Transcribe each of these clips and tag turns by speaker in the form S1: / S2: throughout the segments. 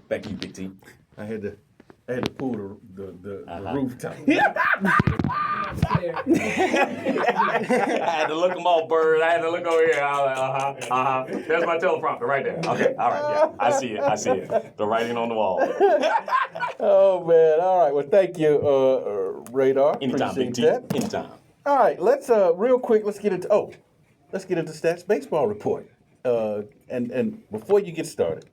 S1: Back to you, Big T.
S2: I had to pull the rooftop.
S1: I had to look them all, bird. I had to look over here. I was like, There's my teleprompter right there. Okay, all right, yeah. I see it. The writing on the wall.
S2: Oh, man. All right. Well, thank you, Radar.
S1: Anytime, Big T.
S2: Appreciate that.
S1: Anytime.
S2: All right. Let's, real quick, let's get into Stats Baseball Report. And before you get started,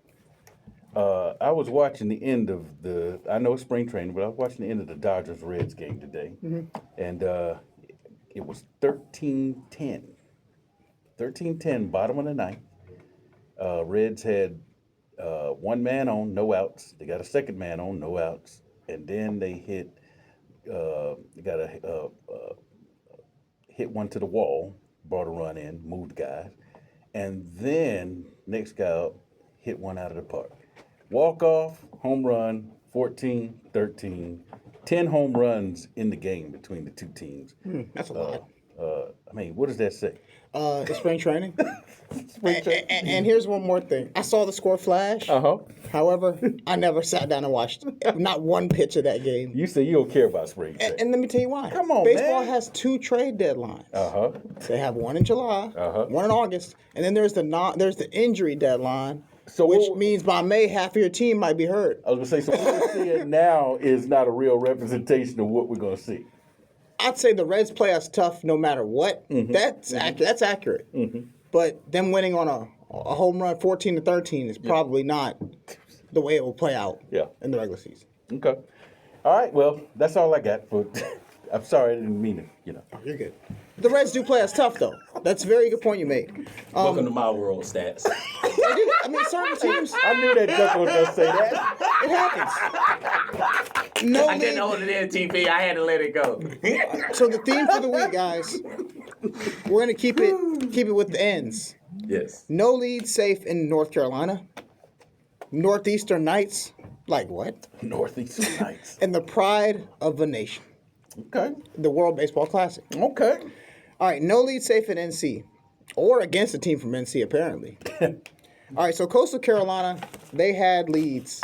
S2: I was watching the end of I know it's spring training, but I was watching the end of the Dodgers-Reds game today. Mm-hmm. And it was 13-10. 13-10, bottom of the ninth. Reds had one man on, no outs. They got a second man on, no outs. And then they hit one to the wall, brought a run in, moved guys. And then next guy up, hit one out of the park. Walk-off, home run, 14-13, 10 home runs in the game between the two teams.
S3: That's a lot.
S2: What does that say?
S3: It's spring training. And here's one more thing. I saw the score flash.
S2: Uh-huh.
S3: However, I never sat down and watched not one pitch of that game.
S2: You say you don't care about spring training.
S3: And let me tell you why.
S2: Come on,
S3: Baseball
S2: man.
S3: has 2 trade deadlines.
S2: Uh-huh.
S3: They have one in July, one in August, and then there's the injury deadline.
S2: So
S3: which means by May, half of your team might be hurt.
S2: I was going to say, so what we're seeing now is not a real representation of what we're going to see.
S3: I'd say the Reds play us tough no matter what. Mm-hmm. That's accurate. Mm-hmm. But them winning on a home run 14-13 is probably not the way it will play out in the regular season.
S2: Okay. All right, well, that's all I got. I'm sorry, I didn't mean it,
S3: Oh, you're good. The Reds do play us tough, though. That's a very good point you made.
S1: Welcome to my world, Stats.
S3: Certain teams.
S2: I knew that joke was going to say that.
S3: It happens.
S1: I didn't hold it in, TP. I had to let it go.
S3: So the theme for the week, guys, we're going to keep it with the ends.
S1: Yes.
S3: No lead safe in North Carolina. Northeastern Knights. Like what?
S2: Northeastern Knights.
S3: And the pride of the nation.
S2: Okay.
S3: The World Baseball Classic.
S2: Okay.
S3: All right, no lead safe in NC. Or against a team from NC, apparently. All right, so Coastal Carolina, they had leads,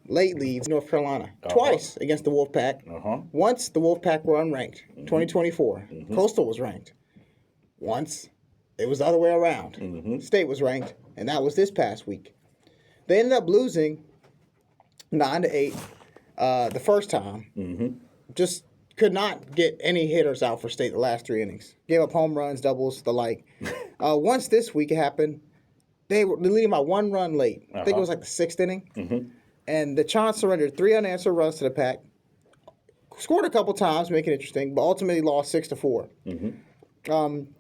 S3: late leads, North Carolina, twice against the Wolfpack. Once the Wolfpack were unranked, 2024. Coastal was ranked. Once, it was the other way around. State was ranked, and that was this past week. They ended up losing 9-8 the first time. Just could not get any hitters out for State the last 3 innings. Gave up home runs, doubles, the like. Once this week it happened, they were leading by 1 run late. I think it was like the 6th inning. And the Chants surrendered 3 unanswered runs to the Pack. Scored a couple times, making it interesting, but ultimately lost 6-4.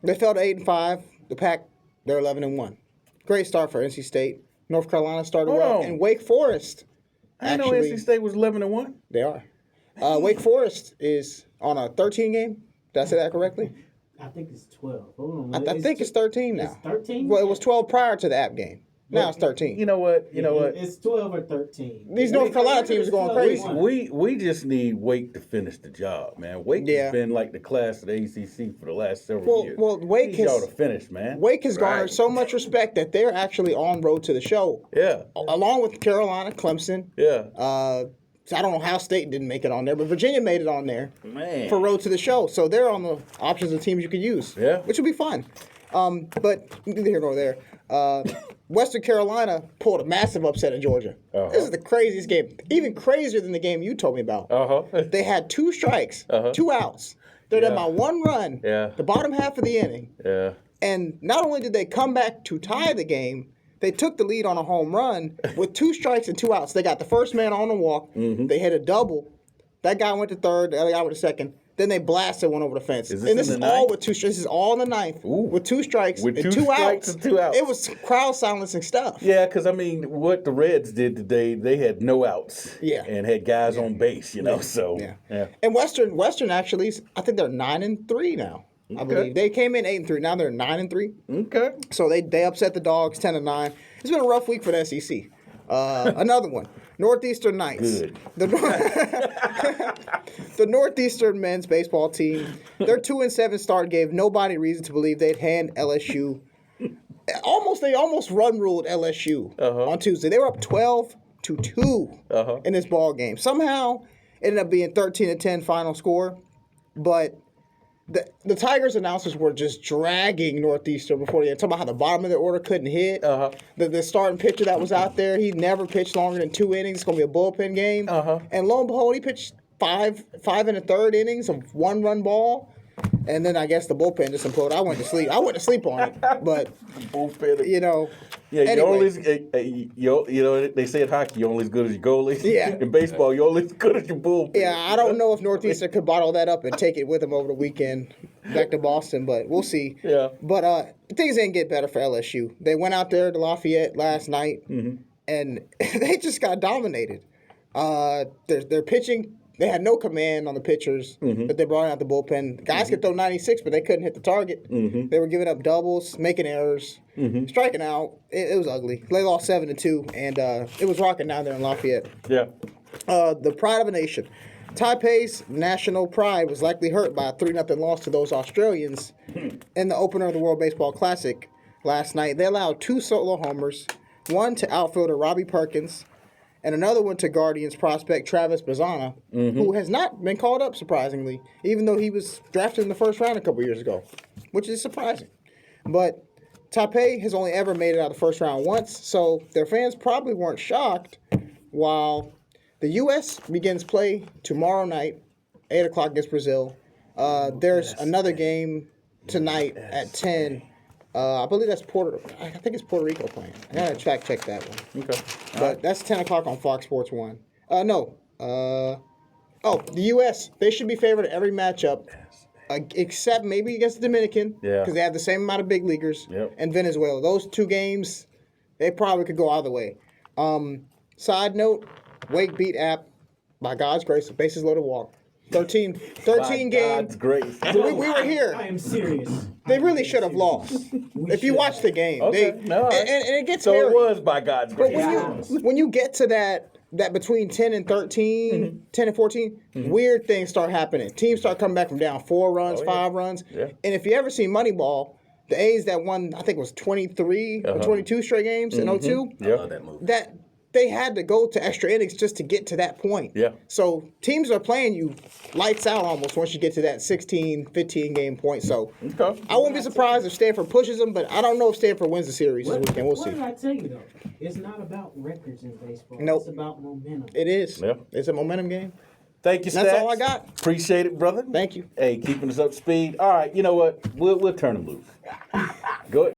S3: They fell to 8-5. The Pack, they're 11-1. Great start for NC State. North Carolina started well, and Wake Forest.
S2: I know NC State was 11-1.
S3: They are. Wake Forest is on a 13 game. Did I say that correctly?
S4: I think it's 12. Hold on.
S3: I think it's 13 now.
S4: It's 13?
S3: Well, it was 12 prior to the app game. Now it's 13.
S2: You know what?
S4: It's 12 or 13.
S3: These North Carolina teams are going crazy.
S2: We just need Wake to finish the job, man. Wake has been like the class of the ACC for the last several years.
S3: Well, Wake
S2: need y'all to finish, man.
S3: Wake has garnered so much respect that they're actually on road to the show.
S2: Yeah.
S3: Along with Carolina, Clemson.
S2: Yeah.
S3: I don't know how State didn't make it on there, but Virginia made it on there
S2: for
S3: road to the show. So they're on the options of teams you could use, which will be fun. But neither here nor there. Western Carolina pulled a massive upset in Georgia. This is the craziest game, even crazier than the game you told me about. They had 2 strikes, 2 outs. They're down by 1 run, the bottom half of the inning. And not only did they come back to tie the game, they took the lead on a home run with 2 strikes and 2 outs. They got the first man on the walk. They hit a double. That guy went to third. The other guy went to second. Then they blasted one over the fence. This is all with 2 strikes. This is all in the ninth with 2 strikes and 2 outs.
S2: And 2 outs.
S3: It was crowd silencing stuff.
S2: Yeah, because, what the Reds did today, they had no outs. And had guys on base, so. Yeah.
S3: And Western actually, I think they're 9-3 now. I believe they came in 8-3. Now they're 9-3.
S2: Okay.
S3: So they upset the Dogs 10-9. It's been a rough week for the SEC. Another one, Northeastern Knights.
S2: Good.
S3: The Northeastern men's baseball team. Their 2-7 start gave nobody reason to believe they'd hand LSU. They almost run ruled LSU on Tuesday. They were up 12 to 2 in this ball game. Somehow, it ended up being 13-10 final score, but the Tigers announcers were just dragging Northeastern before the end, talking about how the bottom of the order couldn't hit. The starting pitcher that was out there, he never pitched longer than 2 innings. It's going to be a bullpen game. And lo and behold, he pitched five and a third innings of 1-run ball. And then I guess the bullpen just imploded. I went to sleep. I went to sleep on it, but you know.
S2: Yeah,
S3: anyway.
S2: you know they say in hockey, you're only as good as your goalies.
S3: Yeah.
S2: In baseball, you're only as good as your bullpen.
S3: Yeah, I don't know if Northeastern could bottle that up and take it with them over the weekend back to Boston, but we'll see.
S2: Yeah.
S3: But things didn't get better for LSU. They went out there to Lafayette last night, and they just got dominated. Their pitching. They had no command on the pitchers that they brought out the bullpen. The guys could throw 96, but they couldn't hit the target. They were giving up doubles, making errors, striking out. It was ugly. They lost 7-2, and it was rocking down there in Lafayette.
S2: Yeah.
S3: The pride of a nation. Taipei's national pride was likely hurt by a 3-0 loss to those Australians in the opener of the World Baseball Classic last night. They allowed 2 solo homers, one to outfielder Robbie Perkins, and another one to Guardians prospect Travis Bazzana, who has not been called up, surprisingly, even though he was drafted in the first round a couple years ago, which is surprising. But Taipei has only ever made it out of the first round once, so their fans probably weren't shocked, while the U.S. begins play tomorrow night, 8 o'clock against Brazil. There's another game tonight at 10. I believe that's I think it's Puerto Rico playing. I gotta check that one.
S2: Okay.
S3: But that's 10 o'clock on Fox Sports 1. The U.S., they should be favored at every matchup, except maybe against the Dominican, because they have the same amount of big leaguers, and Venezuela. Those 2 games, they probably could go either way. Side note, Wake beat App, by God's grace, bases loaded walk. 13 games.
S2: God's grace.
S3: We were here.
S4: I am serious.
S3: They really should have lost. If you watch the game.
S2: Okay.
S3: And it gets
S2: So
S3: scary.
S2: it was by God's
S3: But
S2: grace.
S3: when you get to that between 10 and 13, 10 and 14, weird things start happening. Teams start coming back from down 4 runs, 5 runs.
S2: Yeah.
S3: And if you ever see Moneyball, the A's that won, I think it was 23 or 22 straight games in 02.
S2: I love that movie.
S3: That they had to go to extra innings just to get to that point.
S2: Yeah.
S3: So teams are playing you lights out almost once you get to that 16, 15 game point. So I won't be surprised if Stanford pushes them, but I don't know if Stanford wins the series this weekend. We'll see.
S4: What did I tell you, though? It's not about records in baseball.
S3: Nope.
S4: It's about momentum.
S3: It is.
S2: Yeah.
S3: It's a momentum game.
S2: Thank you, Stats.
S3: That's all I got.
S2: Appreciate it, brother.
S3: Thank you.
S2: Hey, keeping us up to speed. All right, you know what? We'll turn them loose. Go ahead.